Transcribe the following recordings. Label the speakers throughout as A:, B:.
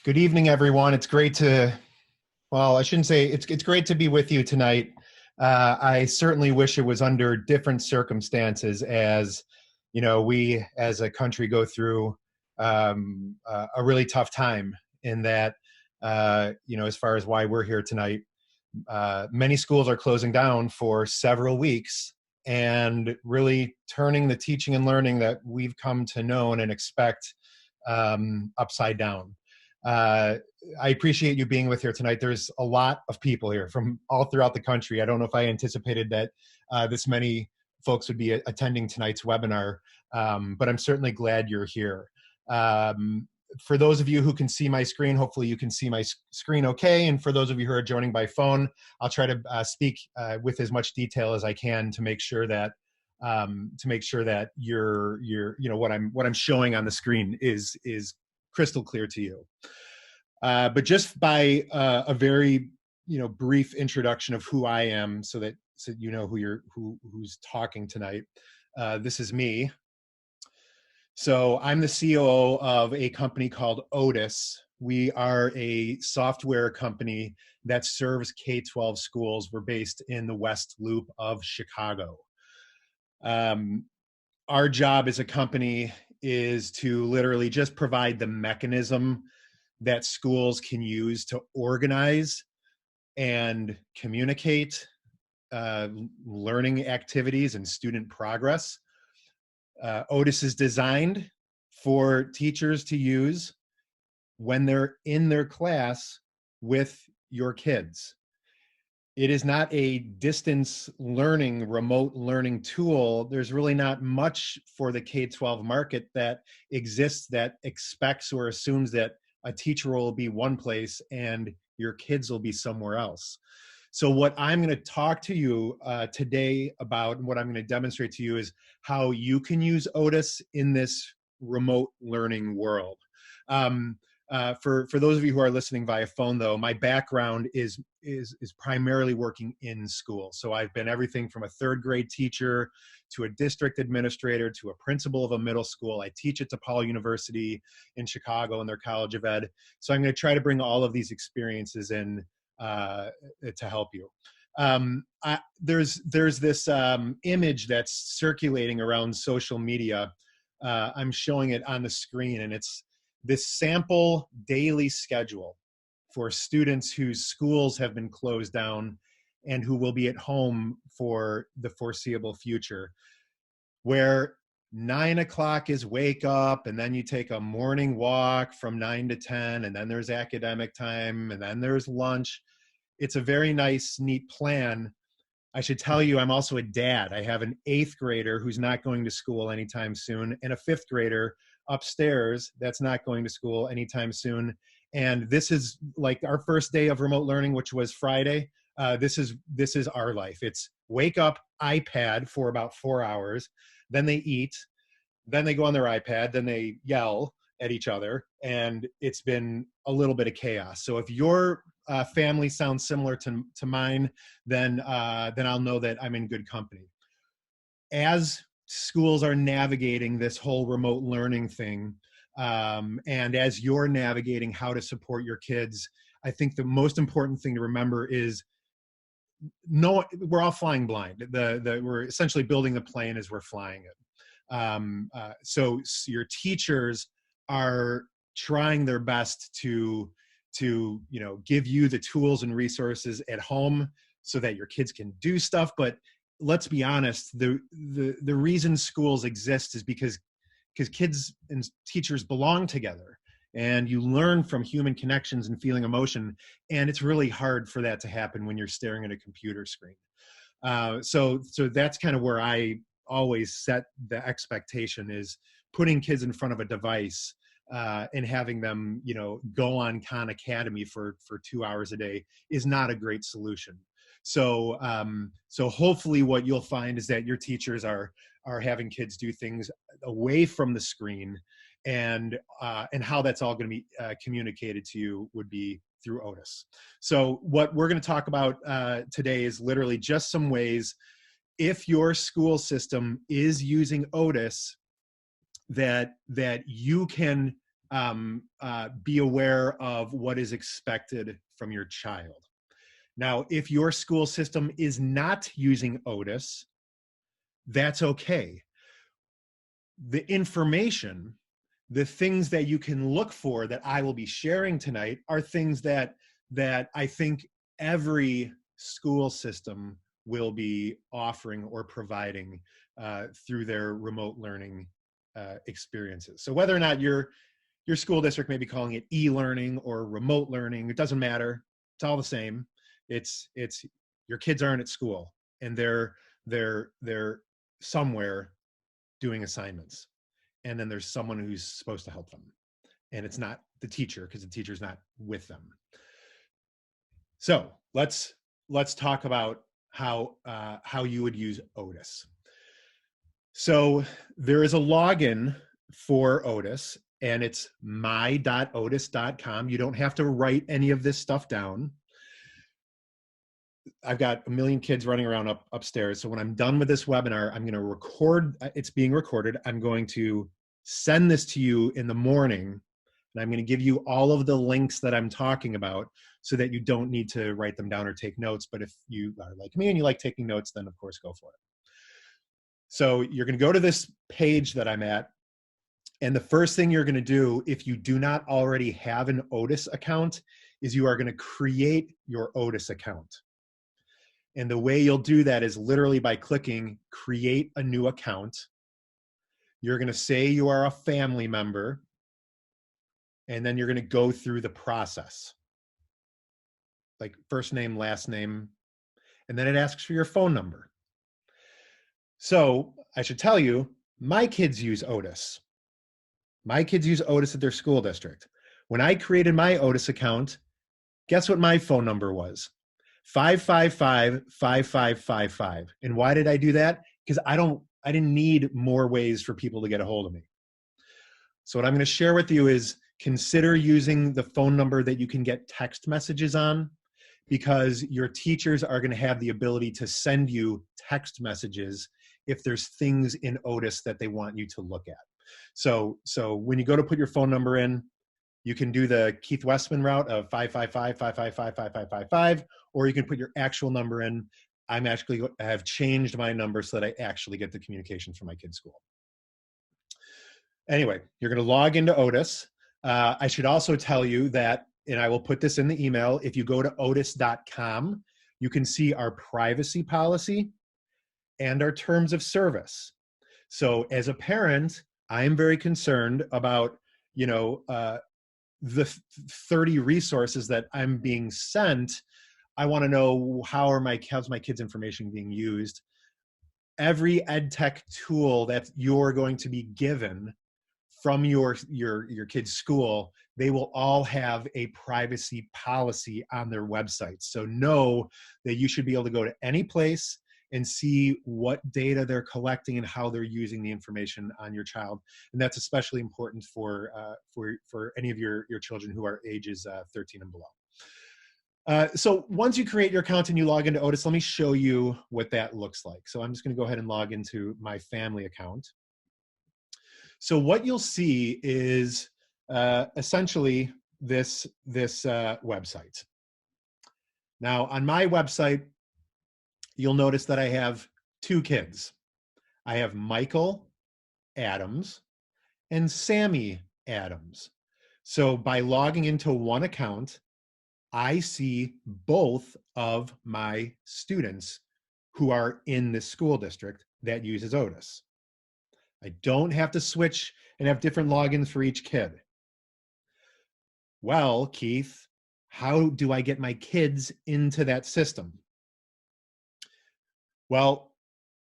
A: Good evening, everyone. It's great to, well, I shouldn't say it's great to be with you tonight. I certainly wish it was under different circumstances as, we as a country go through a really tough time in that, as far as why we're here tonight, many schools are closing down for several weeks and really turning the teaching and learning that we've come to know and expect upside down. Uh, I appreciate you being with here tonight. There's a lot of people here from all throughout the country. I don't know if I anticipated that this many folks would be attending tonight's webinar, but I'm certainly glad you're here. For those of you who can see my screen, hopefully you can see my screen okay. And for those of you who are joining by phone, I'll try to speak with as much detail as I can to make sure that you're what I'm showing on the screen is crystal clear to you. But just by a very brief introduction of who I am, so you know who's talking tonight. This is me. So I'm the COO of a company called Otus. We are a software company that serves K-12 schools. We're based in the West Loop of Chicago. Our job as a company is to literally just provide the mechanism that schools can use to organize and communicate learning activities and student progress. Otus is designed for teachers to use when they're in their class with your kids. It is not a distance learning, remote learning tool. There's really not much for the K-12 market that exists that expects or assumes that a teacher will be one place and your kids will be somewhere else. So what I'm going to talk to you today about, and what I'm going to demonstrate to you, is how you can use Otus in this remote learning world. For those of you who are listening via phone, though, my background is primarily working in school. So I've been everything from a third grade teacher to a district administrator to a principal of a middle school. I teach at DePaul University in Chicago in their College of Ed. So I'm going to try to bring all of these experiences in to help you. There's this image that's circulating around social media. I'm showing it on the screen, and it's this sample daily schedule for students whose schools have been closed down and who will be at home for the foreseeable future, where 9 o'clock is wake up, and then you take a morning walk from 9 to 10, and then there's academic time, and then there's lunch. It's a very nice, neat plan. I should tell you, I'm also a dad. I have an 8th grader who's not going to school anytime soon, and a 5th grader upstairs that's not going to school anytime soon. And this is like our first day of remote learning, which was Friday. This is our life. It's wake up, iPad for about 4 hours, then they eat, then they go on their iPad, then they yell at each other, and it's been a little bit of chaos. So if your family sounds similar to mine, then I'll know that I'm in good company. As schools are navigating this whole remote learning thing, and as you're navigating how to support your kids, I think the most important thing to remember is we're all flying blind. We're essentially building the plane as we're flying it. So your teachers are trying their best to give you the tools and resources at home so that your kids can do stuff. But let's be honest, the reason schools exist is because kids and teachers belong together, and you learn from human connections and feeling emotion. And it's really hard for that to happen when you're staring at a computer screen. So that's kind of where I always set the expectation, is putting kids in front of a device and having them, go on Khan Academy for 2 hours a day is not a great solution. So hopefully what you'll find is that your teachers are having kids do things away from the screen, and how that's all going to be communicated to you would be through Otus. So what we're going to talk about today is literally just some ways, if your school system is using Otus, that you can be aware of what is expected from your child. Now, if your school system is not using Otus, that's okay. The information, the things that you can look for that I will be sharing tonight are things that I think every school system will be offering or providing through their remote learning experiences. So whether or not your school district may be calling it e-learning or remote learning, it doesn't matter. It's all the same. It's your kids aren't at school and they're somewhere doing assignments, and then there's someone who's supposed to help them, and it's not the teacher because the teacher's not with them. So let's talk about how you would use Otus. So there is a login for Otus, and it's my.otus.com. You don't have to write any of this stuff down. I've got a million kids running around upstairs. So when I'm done with this webinar, I'm going to record. It's being recorded. I'm going to send this to you in the morning, and I'm going to give you all of the links that I'm talking about so that you don't need to write them down or take notes. But if you are like me and you like taking notes, then of course go for it. So you're going to go to this page that I'm at. And the first thing you're going to do, if you do not already have an Otus account, is you are going to create your Otus account. And the way you'll do that is literally by clicking create a new account. You're going to say you are a family member, and then you're going to go through the process. Like first name, last name, and then it asks for your phone number. So I should tell you, my kids use Otus. My kids use Otus at their school district. When I created my Otus account, guess what my phone number was? 555-5555. And why did I do that? Because I didn't need more ways for people to get a hold of me. So what I'm going to share with you is consider using the phone number that you can get text messages on, because your teachers are going to have the ability to send you text messages if there's things in Otus that they want you to look at. So when you go to put your phone number in, you can do the Keith Westman route of 555-555-5555, or you can put your actual number in. I have changed my number so that I actually get the communication from my kid's school. Anyway, you're going to log into Otus. I should also tell you that, and I will put this in the email, if you go to otus.com, you can see our privacy policy and our terms of service. So as a parent, I am very concerned about, the 30 resources that I'm being sent. I want to know how's my kids' information being used. Every ed tech tool that you're going to be given from your kid's school, they will all have a privacy policy on their website. So know that you should be able to go to any place and see what data they're collecting and how they're using the information on your child. And that's especially important for any of your children who are ages 13 and below. So once you create your account and you log into Otus, let me show you what that looks like. So I'm just going to go ahead and log into my family account. So what you'll see is essentially this website. Now on my website, you'll notice that I have two kids. I have Michael Adams and Sammy Adams. So by logging into one account, I see both of my students who are in this school district that uses Otus. I don't have to switch and have different logins for each kid. Well, Keith, how do I get my kids into that system? Well,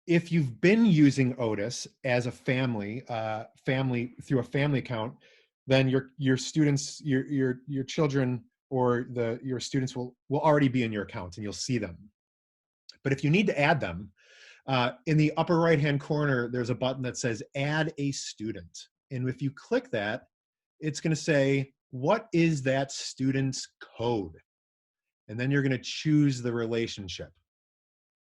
A: if you've been using Otus as a family through a family account, then your students, your children, or your students will already be in your account and you'll see them. But if you need to add them, in the upper right-hand corner, there's a button that says Add a Student. And if you click that, it's going to say, what is that student's code? And then you're going to choose the relationship.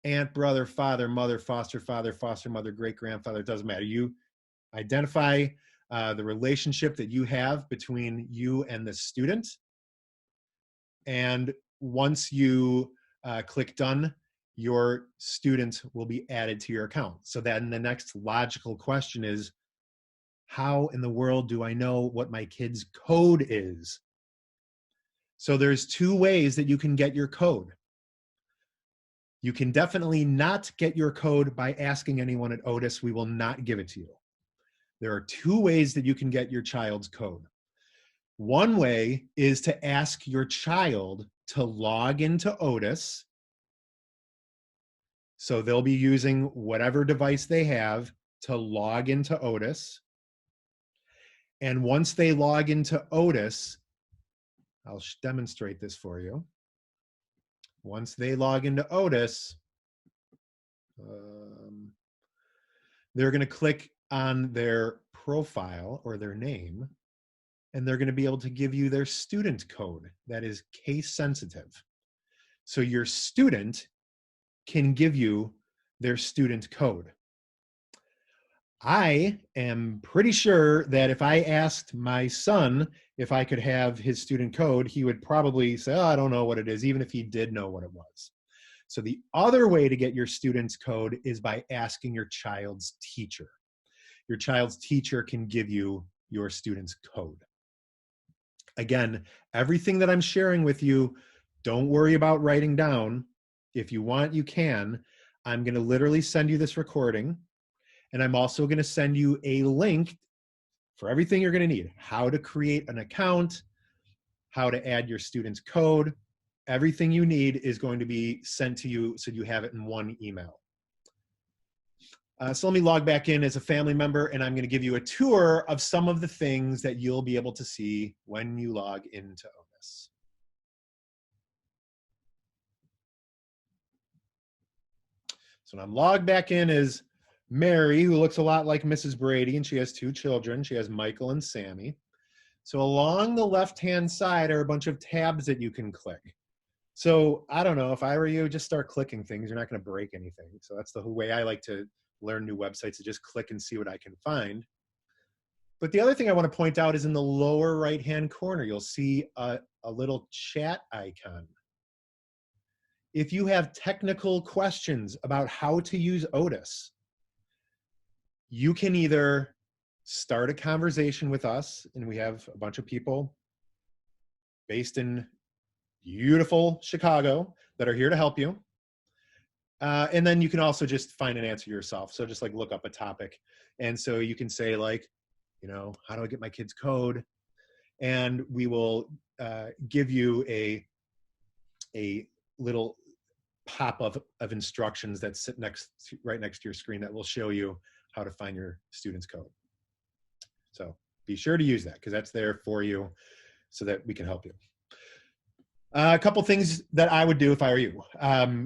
A: Aunt, brother, father, mother, foster father, foster mother, great grandfather, it doesn't matter. You identify the relationship that you have between you and the student. And once you click done, your student will be added to your account. So then the next logical question is, how in the world do I know what my kid's code is? So there's two ways that you can get your code. You can definitely not get your code by asking anyone at Otus. We will not give it to you. There are two ways that you can get your child's code. One way is to ask your child to log into Otus. So they'll be using whatever device they have to log into Otus. And once they log into Otus, I'll demonstrate this for you. Once they log into Otus, they're going to click on their profile or their name, and they're going to be able to give you their student code that is case sensitive. So your student can give you their student code. I am pretty sure that if I asked my son if I could have his student code, he would probably say, oh, I don't know what it is, even if he did know what it was. So the other way to get your student's code is by asking your child's teacher. Your child's teacher can give you your student's code. Again, everything that I'm sharing with you, don't worry about writing down. If you want, you can. I'm going to literally send you this recording, and I'm also going to send you a link for everything you're going to need. How to create an account, how to add your student's code. Everything you need is going to be sent to you so you have it in one email. So let me log back in as a family member, and I'm going to give you a tour of some of the things that you'll be able to see when you log into Otus. So I'm logged back in as Mary, who looks a lot like Mrs. Brady, and she has two children. She has Michael and Sammy. So along the left-hand side are a bunch of tabs that you can click. So I don't know, if I were you, just start clicking things. You're not going to break anything. So that's the way I like to learn new websites, to just click and see what I can find. But the other thing I want to point out is in the lower right-hand corner, you'll see a little chat icon. If you have technical questions about how to use Otus, you can either start a conversation with us, and we have a bunch of people based in beautiful Chicago that are here to help you. And then you can also just find an answer yourself. So just like look up a topic. And so you can say like, you know, how do I get my kid's code? And we will give you a little pop of instructions that sit right next to your screen that will show you how to find your student's code. So be sure to use that, because that's there for you so that we can help you. A couple things that I would do if I were you.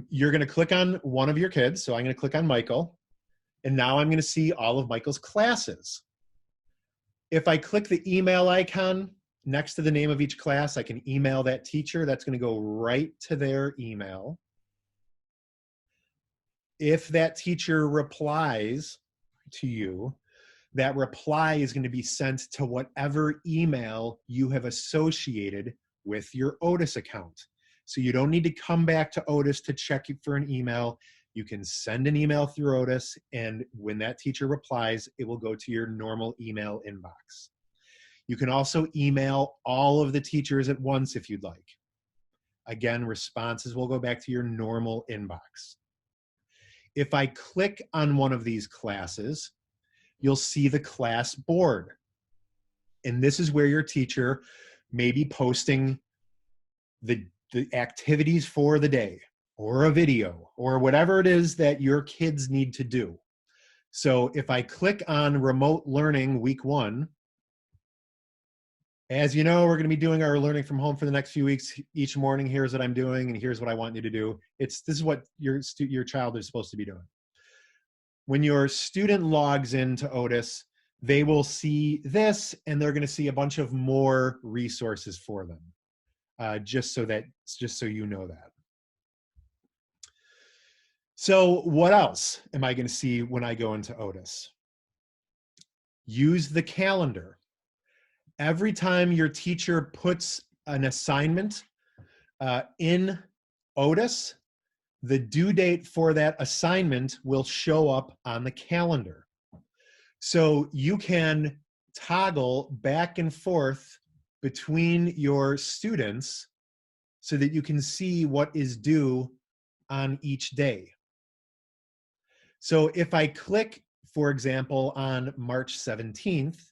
A: You're going to click on one of your kids. So I'm going to click on Michael. And now I'm going to see all of Michael's classes. If I click the email icon next to the name of each class, I can email that teacher. That's going to go right to their email. If that teacher replies to you, that reply is going to be sent to whatever email you have associated with your Otus account. So you don't need to come back to Otus to check for an email. You can send an email through Otus, and when that teacher replies, it will go to your normal email inbox. You can also email all of the teachers at once if you'd like. Again, responses will go back to your normal inbox. If I click on one of these classes, you'll see the class board. And this is where your teacher may be posting the activities for the day, or a video, or whatever it is that your kids need to do. So if I click on remote learning week 1, as you know, we're going to be doing our learning from home for the next few weeks. Each morning, here's what I'm doing, and here's what I want you to do. This is what your child is supposed to be doing. When your student logs into Otus, they will see this, and they're going to see a bunch of more resources for them, just so you know that. So what else am I going to see when I go into Otus? use the calendar. Every time your teacher puts an assignment in Otus, the due date for that assignment will show up on the calendar. So you can toggle back and forth between your students so that you can see what is due on each day. So if I click, for example, on March 17th, it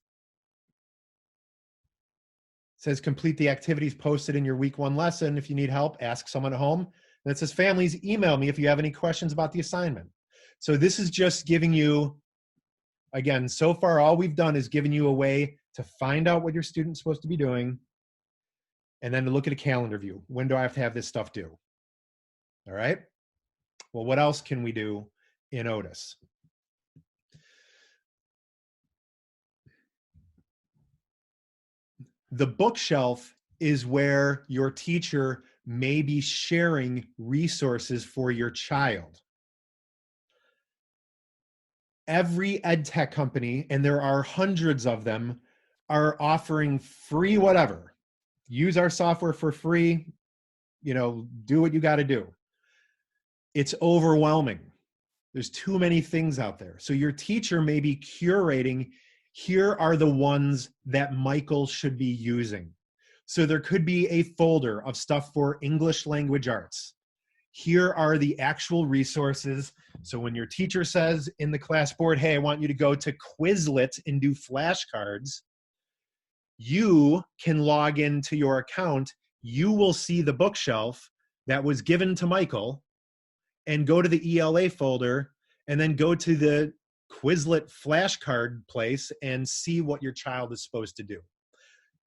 A: says complete the activities posted in your week 1 lesson. If you need help, ask someone at home. And it says families, email me if you have any questions about the assignment. So this is just giving you, again, so far all we've done is giving you a way to find out what your student's supposed to be doing and then to look at a calendar view. When do I have to have this stuff due? All right. Well, what else can we do in Otus? The bookshelf is where your teacher may be sharing resources for your child. Every ed tech company, and there are hundreds of them, are offering free whatever. Use our software for free, do what you got to do. It's overwhelming. There's too many things out there. So your teacher may be curating, here are the ones that Michael should be using. So there could be a folder of stuff for English language arts. Here are the actual resources. So when your teacher says in the class board, hey, I want you to go to Quizlet and do flashcards, you can log into your account. You will see the bookshelf that was given to Michael and go to the ELA folder and then go to the Quizlet flashcard place and see what your child is supposed to do.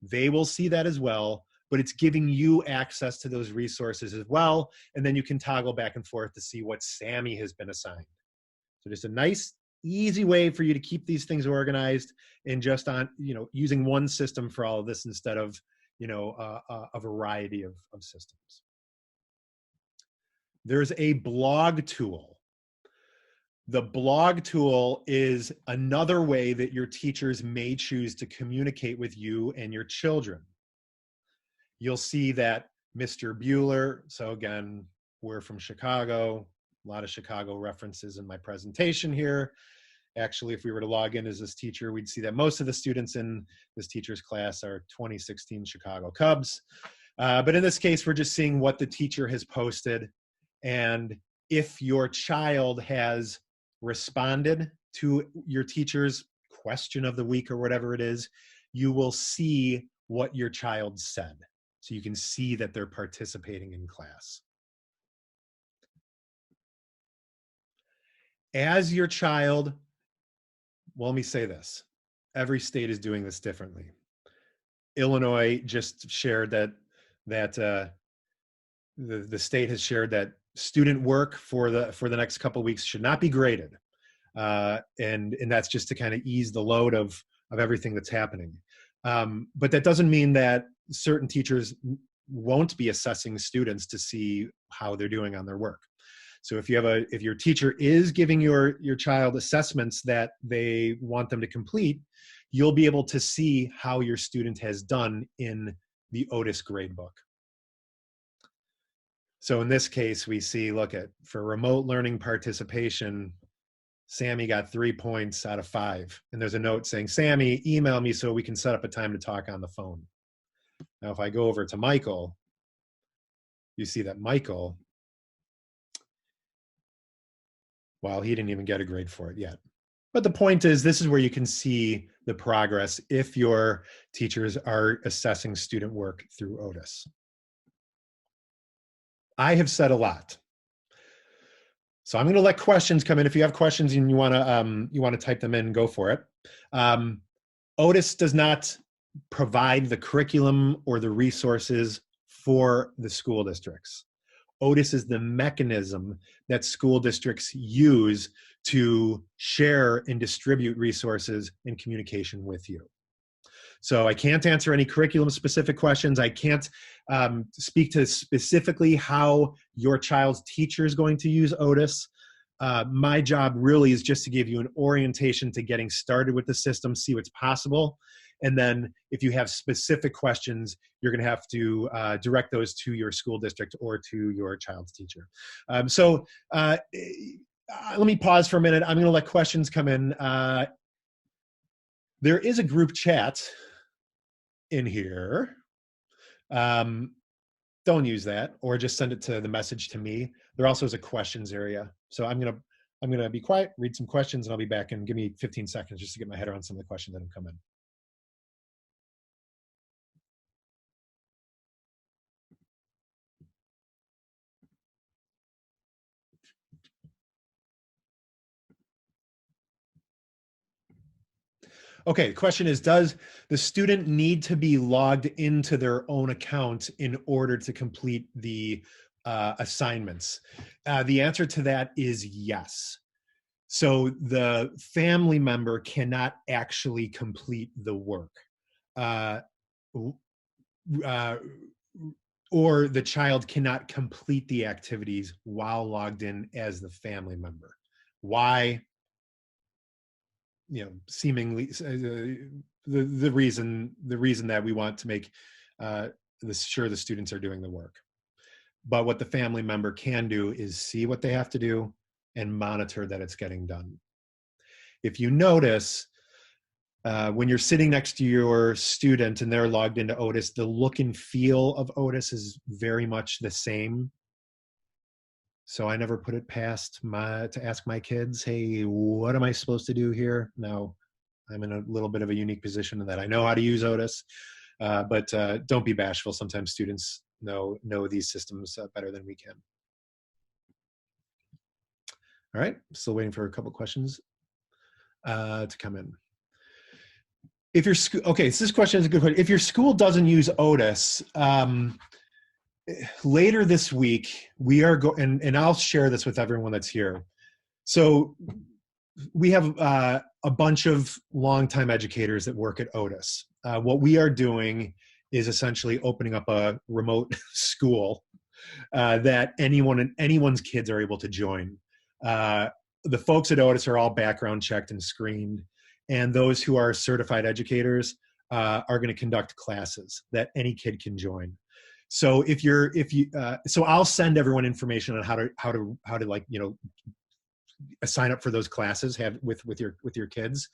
A: They will see that as well, but it's giving you access to those resources as well. And then you can toggle back and forth to see what Sammy has been assigned. So just a nice, easy way for you to keep these things organized and just on, using one system for all of this instead of, a variety of systems. There's a blog tool. The blog tool is another way that your teachers may choose to communicate with you and your children. You'll see that Mr. Bueller, so again, we're from Chicago, a lot of Chicago references in my presentation here. Actually, if we were to log in as this teacher, we'd see that most of the students in this teacher's class are 2016 Chicago Cubs. But in this case, we're just seeing what the teacher has posted. And if your child has responded to your teacher's question of the week or whatever it is, you will see what your child said. So you can see that they're participating in class. As your child, well, let me say this. Every state is doing this differently. Illinois just shared that the state has shared that student work for the next couple of weeks should not be graded. And that's just to kind of ease the load of everything that's happening. But that doesn't mean that certain teachers won't be assessing students to see how they're doing on their work. So if your teacher is giving your child assessments that they want them to complete, you'll be able to see how your student has done in the Otus gradebook. So in this case, we see, for remote learning participation, Sammy got 3 points out of 5. And there's a note saying, Sammy, email me so we can set up a time to talk on the phone. Now, if I go over to Michael, you see that Michael, well, he didn't even get a grade for it yet. But the point is, this is where you can see the progress if your teachers are assessing student work through Otus. I have said a lot. So I'm going to let questions come in. If you have questions and you want to type them in, go for it. Otus does not provide the curriculum or the resources for the school districts. Otus is the mechanism that school districts use to share and distribute resources in communication with you. So I can't answer any curriculum-specific questions. I can't speak to specifically how your child's teacher is going to use Otus, My job really is just to give you an orientation to getting started with the system, see what's possible. And then if you have specific questions, you're going to have to direct those to your school district or to your child's teacher. Let me pause for a minute. I'm going to let questions come in. There is a group chat in here. Don't use that, or just send it to the message to me. There also is a questions area. So I'm gonna be quiet, read some questions, and I'll be back, and give me 15 seconds just to get my head around some of the questions that have come in. Okay, the question is, does the student need to be logged into their own account in order to complete the assignments? The answer to that is yes. So the family member cannot actually complete the work. Or the child cannot complete the activities while logged in as the family member. Why? Seemingly the reason that we want to make sure the students are doing the work. But what the family member can do is see what they have to do and monitor that it's getting done. If you notice, when you're sitting next to your student and they're logged into Otus, the look and feel of Otus is very much the same. So I never put it past to ask my kids, hey, what am I supposed to do here? Now, I'm in a little bit of a unique position in that I know how to use Otus, but don't be bashful. Sometimes students know these systems better than we can. All right, still waiting for a couple questions to come in. If your school, okay, so this question is a good question. If your school doesn't use Otus, later this week, we are going, and I'll share this with everyone that's here. So we have a bunch of longtime educators that work at Otus. What we are doing is essentially opening up a remote school that anyone's kids are able to join. The folks at Otus are all background checked and screened, and those who are certified educators are going to conduct classes that any kid can join. So so I'll send everyone information on how to like, sign up for those classes with your kids.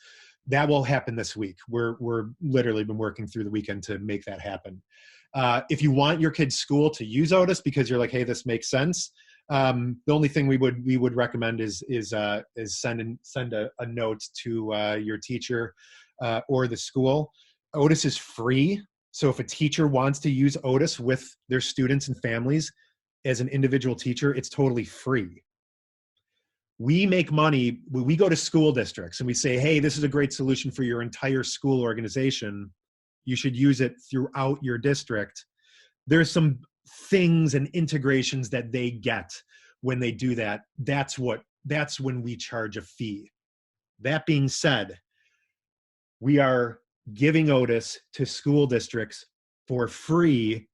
A: That will happen this week. We're literally been working through the weekend to make that happen. If you want your kid's school to use Otus because you're like, hey, this makes sense, the only thing we would recommend is send a note to your teacher or the school. Otus is free. So if a teacher wants to use Otus with their students and families as an individual teacher, it's totally free. We make money. We go to school districts and we say, hey, this is a great solution for your entire school organization. You should use it throughout your district. There's some things and integrations that they get when they do that. That's when we charge a fee. That being said, we are giving Otus to school districts for free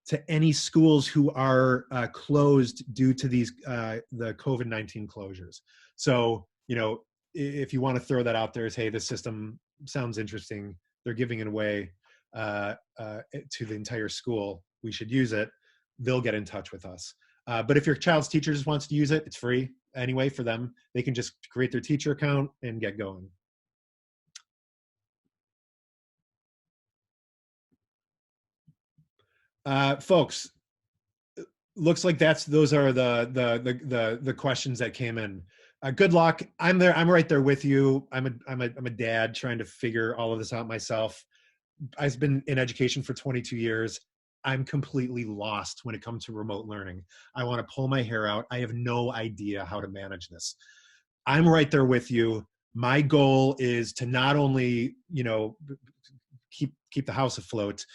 A: to any schools who are closed due to the COVID-19 closures. So, if you want to throw that out there as, hey, this system sounds interesting, they're giving it away to the entire school, we should use it, they'll get in touch with us. But if your child's teacher just wants to use it, it's free anyway for them. They can just create their teacher account and get going. Folks, looks like those are the questions that came in. Good luck. I'm right there with you. I'm a dad trying to figure all of this out myself. I've been in education for 22 years. I'm completely lost when it comes to remote learning. I want to pull my hair out. I have no idea how to manage this. I'm right there with you. My goal is to not only, keep the house afloat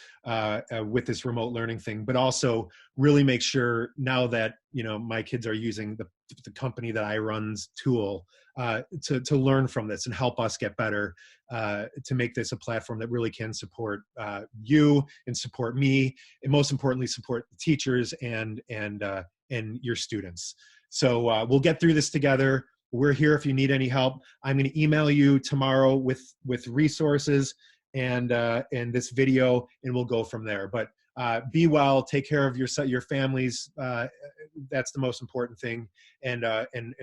A: with this remote learning thing, but also really make sure now that my kids are using the company that I run's tool to learn from this and help us get better, to make this a platform that really can support you and support me, and most importantly support the teachers and your students. So we'll get through this together. We're here if you need any help. I'm going to email you tomorrow with resources and this video, and we'll go from there. But be well, take care of your families. That's the most important thing, and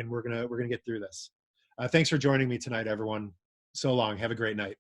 A: we're gonna get through this. Thanks for joining me tonight, everyone. So long. Have a great night.